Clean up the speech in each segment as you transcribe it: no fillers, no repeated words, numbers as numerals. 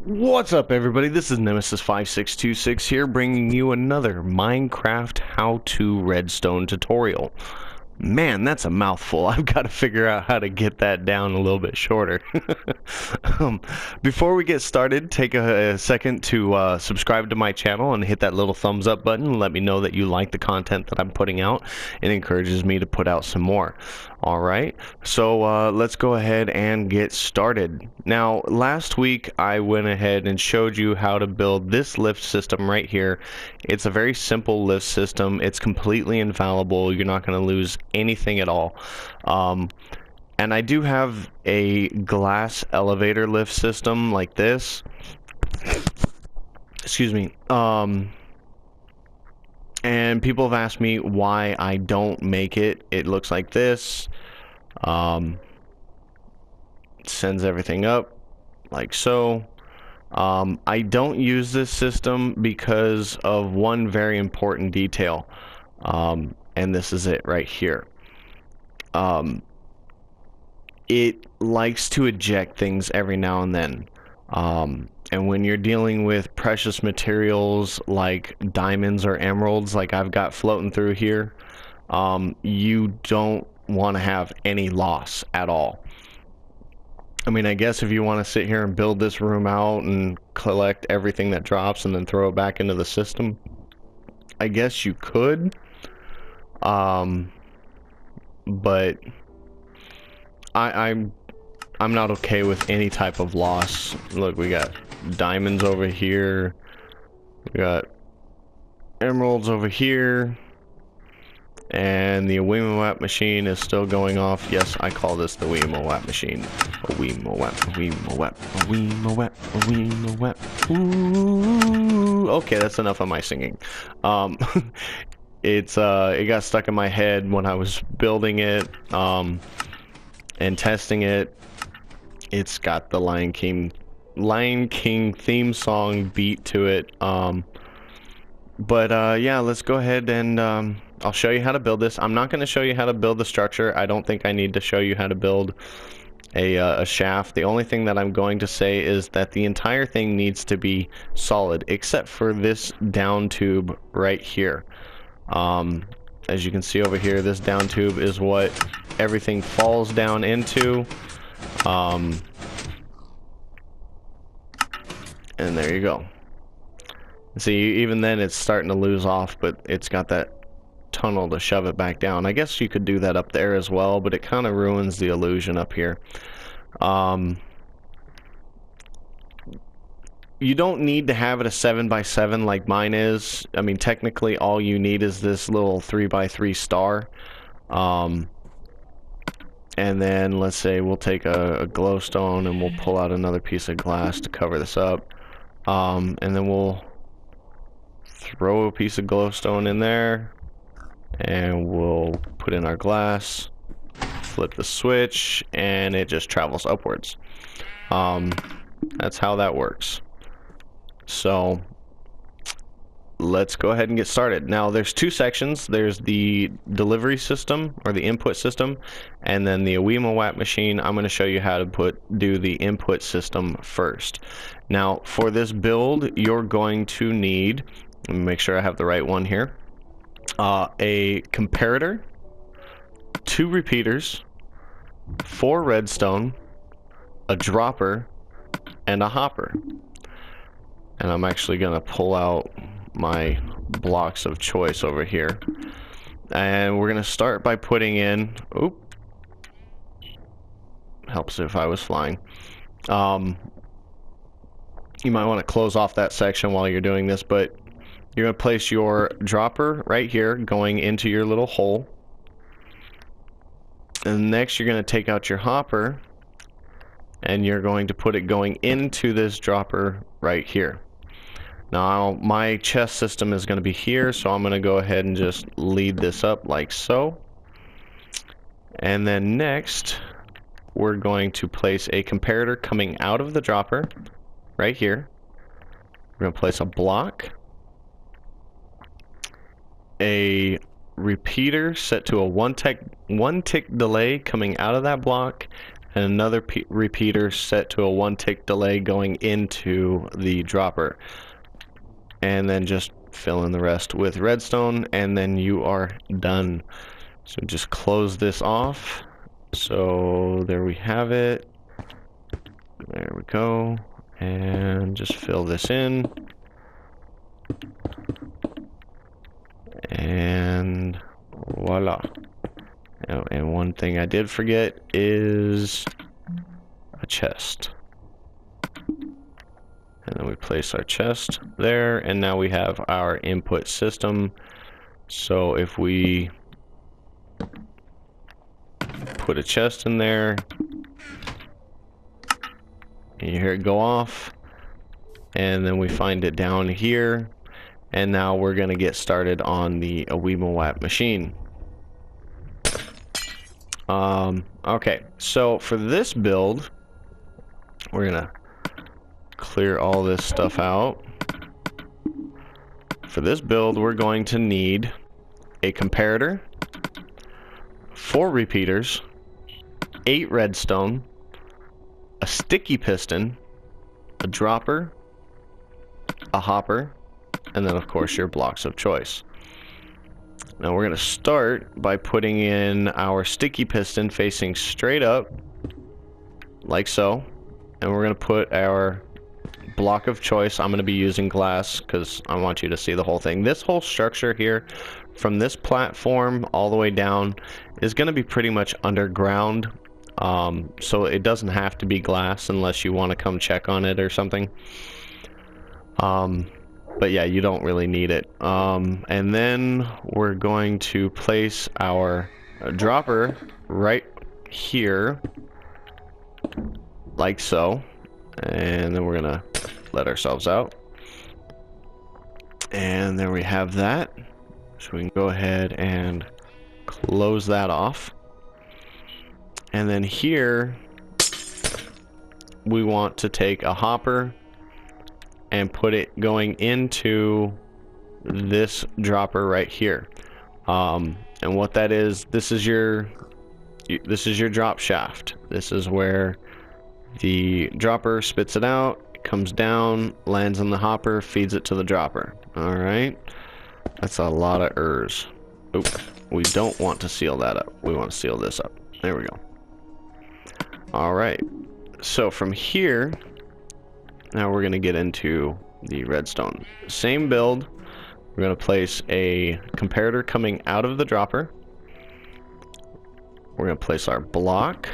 What's up, everybody? This is Nemesis5626 here, bringing you another Minecraft how-to redstone tutorial. Man, that's a mouthful. I've got to figure out how to get that down a little bit shorter. um, Before we get started, take a second to subscribe to my channel and hit that little thumbs up button and let me know that you like the content that I'm putting out. It encourages me to put out some more. Alright, so let's go ahead and get started. Now, last week I went ahead and showed you how to build this lift system right here. It's a very simple lift system. It's completely infallible. You're not going to lose anything at all. And I do have a glass elevator lift system like this. Excuse me. And people have asked me why I don't make it. It looks like this. Sends everything up like so. I don't use this system because of one very important detail. And this is it right here. It likes to eject things every now and then. And when you're dealing with precious materials like diamonds or emeralds, like I've got floating through here, you don't want to have any loss at all. I mean, I guess if you want to sit here and build this room out and collect everything that drops and then throw it back into the system, I guess you could. But I'm not okay with any type of loss. Look, we got diamonds over here. We got emeralds over here. And the Weemawap machine is still going off. Yes, I call this the Weemawap machine. A Weemawap, a Weemawap, a Weemawap, a Weemawap. Ooh. Okay, that's enough of my singing. It got stuck in my head when I was building it, and testing it. It's got the Lion King theme song beat to it. Yeah, let's go ahead and I'll show you how to build this. I'm not going to show you how to build the structure. I don't think I need to show you how to build a shaft. The only thing that I'm going to say is that the entire thing needs to be solid, except for this down tube right here. As you can see over here, this down tube is what everything falls down into. And there you go. See, even then it's starting to lose off, but it's got that tunnel to shove it back down. I guess you could do that up there as well, but it kind of ruins the illusion up here. You don't need to have it a 7x7 like mine is. I mean, technically all you need is this little 3x3 star. And then let's say we'll take a glowstone and we'll pull out another piece of glass to cover this up. And then we'll throw a piece of glowstone in there. And we'll put in our glass, flip the switch, and it just travels upwards. That's how that works. So let's go ahead and get started. Now there's two sections. There's the delivery system or the input system, and then the Weemawap machine. I'm going to show you how to do the input system first. Now for this build, you're going to need, let me make sure I have the right one here. A comparator, 2 repeaters, 4 redstone, a dropper, and a hopper. And I'm actually going to pull out my blocks of choice over here. And we're going to start by putting in... Oop. Helps if I was flying. You might want to close off that section while you're doing this, but... You're going to place your dropper right here going into your little hole. And next you're going to take out your hopper and you're going to put it going into this dropper right here. Now my chest system is going to be here, so I'm going to go ahead and just lead this up like so. And then next we're going to place a comparator coming out of the dropper right here. We're going to place a block, a repeater set to a one tick delay coming out of that block, and another repeater set to a 1-tick delay going into the dropper. And then just fill in the rest with redstone, and then you are done. So just close this off. So there we have it. There we go. And just fill this in. And voila. Oh, and one thing I did forget is a chest. And then we place our chest there, and now we have our input system. So if we put a chest in there, and you hear it go off, and then we find it down here, and now we're gonna get started on the Aweemawap machine. Okay, so for this build, we're gonna clear all this stuff out. For this build, we're going to need a comparator, 4 repeaters, 8 redstone, a sticky piston, a dropper, a hopper, and then of course your blocks of choice. Now we're going to start by putting in our sticky piston facing straight up, like so, and we're going to put our block of choice. I'm going to be using glass because I want you to see the whole thing. This whole structure here, from this platform all the way down, is going to be pretty much underground. So it doesn't have to be glass unless you want to come check on it or something. But yeah, you don't really need it. And then we're going to place our dropper right here, like so. And then we're gonna let ourselves out. And there we have that. So we can go ahead and close that off. And then here, we want to take a hopper and put it going into this dropper right here. And what that is, this is your drop shaft. This is where the dropper spits it out, it comes down, lands on the hopper, feeds it to the dropper. Alright, that's a lot of ers. Oop, we don't want to seal that up. We want to seal this up. There we go. Alright, so from here, now we're going to get into the redstone. Same build. We're going to place a comparator coming out of the dropper. We're going to place our block.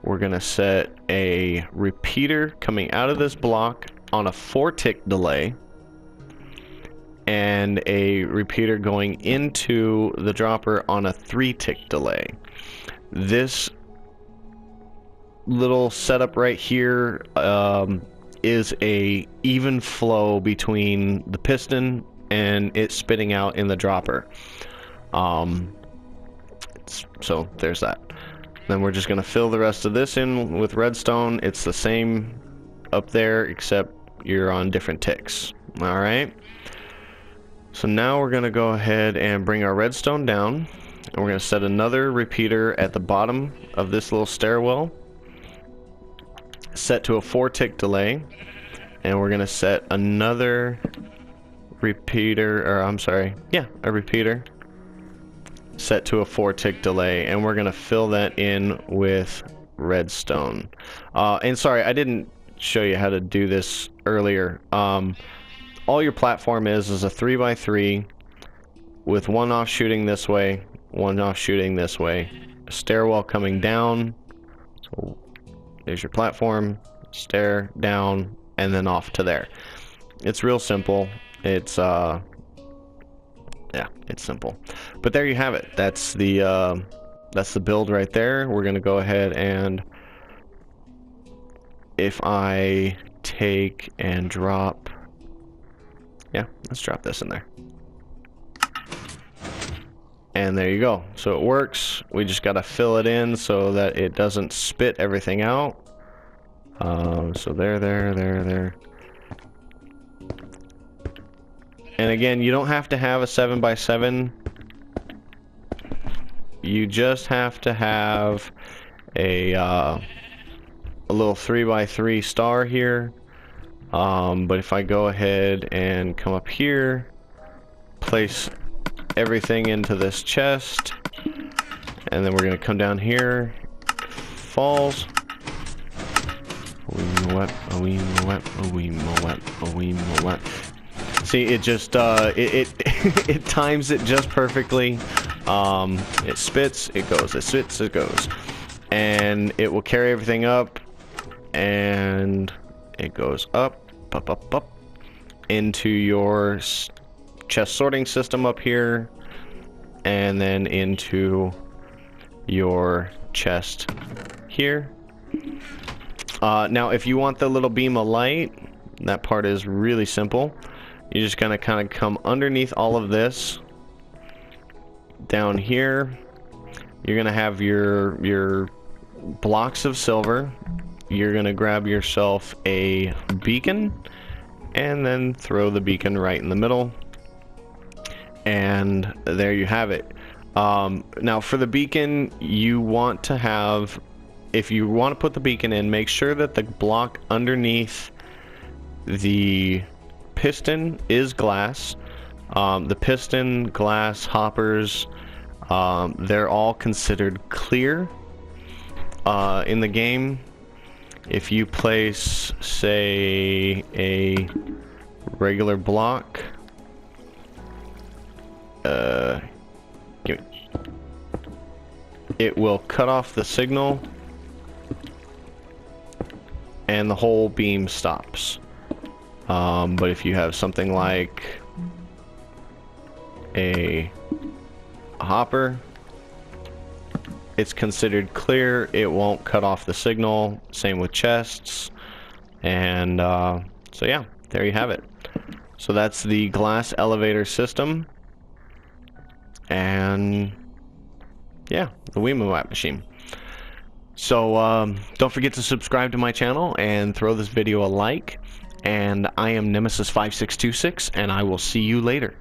We're going to set a repeater coming out of this block on a 4-tick delay, and a repeater going into the dropper on a 3-tick delay. This little setup right here is a even flow between the piston and it spitting out in the dropper. So there's that. Then we're just going to fill the rest of this in with redstone. It's the same up there, except you're on different ticks. Alright. So now we're going to go ahead and bring our redstone down. And we're going to set another repeater at the bottom of this little stairwell, set to a 4-tick delay. And we're going to set another repeater, or I'm sorry, yeah, a repeater set to a 4-tick delay, and we're gonna fill that in with redstone. And sorry, I didn't show you how to do this earlier. All your platform is a 3x3 with one off shooting this way, one off shooting this way, a stairwell coming down. So there's your platform, stair down, and then off to there. It's real simple. It's yeah, it's simple. But there you have it. That's the build right there. We're gonna go ahead and, if I take and drop, yeah, let's drop this in there. And there you go. So it works. We just gotta fill it in so that it doesn't spit everything out. So there. And again, you don't have to have a 7x7. You just have to have a little 3x3 star here. But if I go ahead and come up here, place everything into this chest, and then we're gonna come down here, falls. See, it just it times it just perfectly. It spits, it goes, it spits, it goes, and it will carry everything up, and it goes up, up into your chest sorting system up here, and then into your chest here. Now if you want the little beam of light, that part is really simple. You're just gonna kind of come underneath all of this down here. You're gonna have your blocks of silver. You're gonna grab yourself a beacon and then throw the beacon right in the middle, and there you have it. Now for the beacon, you want to have, if you want to put the beacon in, make sure that the block underneath the piston is glass. The piston, glass, hoppers, they're all considered clear in the game. If you place, say, a regular block, it will cut off the signal and the whole beam stops. But if you have something like a hopper, it's considered clear. It won't cut off the signal. Same with chests. And so yeah, there you have it. So that's the glass elevator system. And yeah, the Wemawap machine. So don't forget to subscribe to my channel and throw this video a like. And I am Nemesis5626, and I will see you later.